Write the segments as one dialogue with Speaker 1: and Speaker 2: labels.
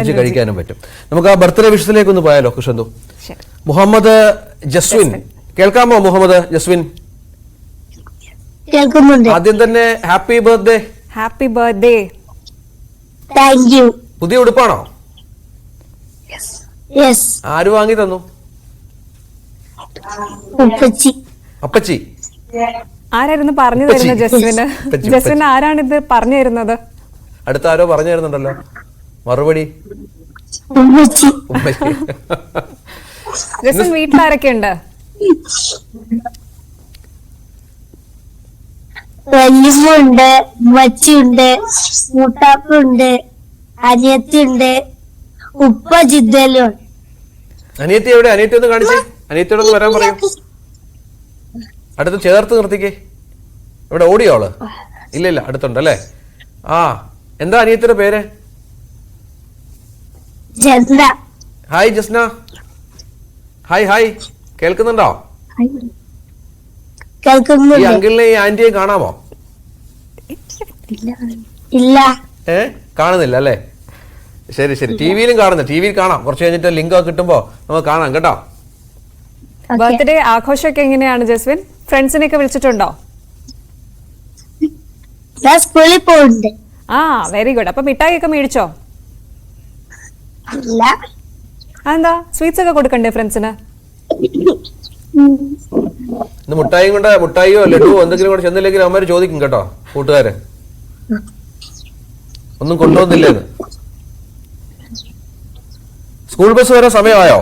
Speaker 1: ആസ്വദിച്ച് കഴിക്കാനും പറ്റും. നമുക്ക് ആ ബർത്ത്ഡേ വിഷയത്തിലേക്ക് ഒന്ന് പോയാലോ കൃഷ്ണന്തു? മുഹമ്മദ് ജസ്വിൻ, കേൾക്കാമോ മുഹമ്മദ് ജസ്വിൻ? ആദ്യം തന്നെ happy birthday.
Speaker 2: Happy birthday.
Speaker 3: Thank you.
Speaker 1: പുതിയ ഉടുപ്പാണോ?
Speaker 3: യെസ്.
Speaker 1: ആര് വാങ്ങി തന്നു?
Speaker 3: ഉപ്പച്ചി.
Speaker 1: അപ്പച്ചി.
Speaker 2: ആരായിരുന്നു പറഞ്ഞു തരുന്നത് ജസ്വിന്? ജസ്വിന് ആരാണിത് പറഞ്ഞു തരുന്നത്?
Speaker 1: അടുത്ത ആരോ പറഞ്ഞു തരുന്നുണ്ടല്ലോ മറുപടി.
Speaker 2: ജസ്വിൻ വീട്ടിലാരൊക്കെ ഉണ്ട്?
Speaker 3: വല്യമ്മയുണ്ട്, ഉമ്മച്ചിയുണ്ട്, മൂട്ടാപ്പുണ്ട്, അനിയത്തിയുണ്ട്, ഉപ്പ ജിദ്ദലുണ്ട്.
Speaker 1: അനിയത്തി എവിടെ? അനിയത്തി ഒന്ന് കാണിച്ചേ. അനിയത്തിയോടൊന്ന് വരാൻ പറയൂ. അടുത്ത് ചേർത്ത് നിർത്തിക്കേ. ഇവിടെ ഓടിയോള്? ഇല്ല അടുത്തുണ്ടല്ലേ. ആ, എന്താ അനിയത്തിയുടെ പേര്?
Speaker 3: ജസ്ന.
Speaker 1: ഹായ് ജസ്ന. ഹായ് കേൾക്കുന്നുണ്ടോ? ഈ അങ്കിളിനെ ഈ ആന്റിയെ കാണാമോ?
Speaker 3: ഇല്ല.
Speaker 1: കാണുന്നില്ല അല്ലേ? ശരി. ടിവിയിലും കാണുന്നില്ല. ടിവിയിൽ കാണാം. കുറച്ച് കഴിഞ്ഞിട്ട് ലിങ്ക് കിട്ടുമ്പോ നമുക്ക് കാണാം കേട്ടോ.
Speaker 2: ബർത്ത്ഡേ ആഘോഷമൊക്കെ എങ്ങനെയാണ് ജസ്വിൻ? ഫ്രണ്ട്സിനെയൊക്കെ വിളിച്ചിട്ടുണ്ടോ?
Speaker 3: സ്കൂളിൽ പോകുന്നുണ്ട്.
Speaker 2: ആ, വെരി ഗുഡ്. അപ്പൊ മിഠായി ഒക്കെ മേടിച്ചോ? എന്താ സ്വീറ്റ്സ് ഒക്കെ കൊടുക്കണ്ടേ ഫ്രണ്ട്സിന്?
Speaker 1: ഇന്ന് മുട്ടായിയോ ലഡുവോ എന്തെങ്കിലും കൂടെ ചെന്നില്ലെങ്കിൽ അവന്മാര് ചോദിക്കും കേട്ടോ കൂട്ടുകാര്. ഒന്നും കൊണ്ടുവന്നില്ലേന്ന്. സ്കൂൾ ബസ് വരെ സമയമായോ?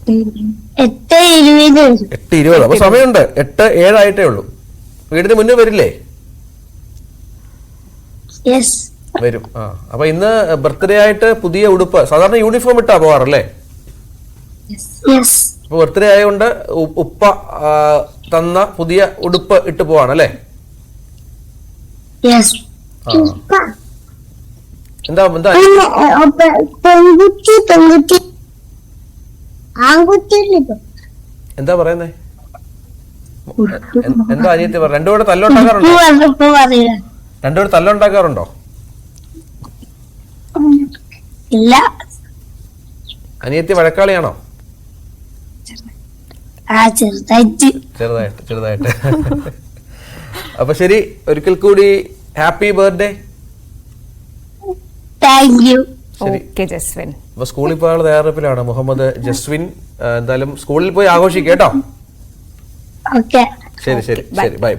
Speaker 1: 8:20. അപ്പൊ സമയമുണ്ട്. 8:07 ആയിട്ടേ ഉള്ളൂ. വീടിന് മുന്നേ വരില്ലേ? വരും. ആ, അപ്പൊ ഇന്ന് ബർത്ത്ഡേ ആയിട്ട് പുതിയ ഉടുപ്പ്. സാധാരണ യൂണിഫോം ഇട്ടാ പോവാറല്ലേ? അപ്പൊ ബർത്ത്ഡേ ആയതുകൊണ്ട് ഉപ്പ തന്ന പുതിയ ഉടുപ്പ് ഇട്ട് പോവാണല്ലേ? എന്താ എന്താ പറയുന്നേ? എന്താ അനിയത്തി പറ? രണ്ടുപേരുടെ തല്ലുണ്ടാക്കാറുണ്ടോ?
Speaker 3: ഇല്ല.
Speaker 1: അനിയത്തി വഴക്കാളിയാണോ? ചെറുതായിട്ട്. അപ്പൊ ശരി, ഒരിക്കൽ കൂടി happy birthday.
Speaker 3: Thank you.
Speaker 2: Jaswin
Speaker 1: അപ്പൊ സ്കൂളിൽ പോകാനുള്ള തയ്യാറെടുപ്പിലാണ് മുഹമ്മദ് ജസ്വിൻ. എന്തായാലും സ്കൂളിൽ പോയി ആഘോഷിക്കുക കേട്ടോ.
Speaker 3: ഓക്കെ.
Speaker 1: ശരി. ബൈ.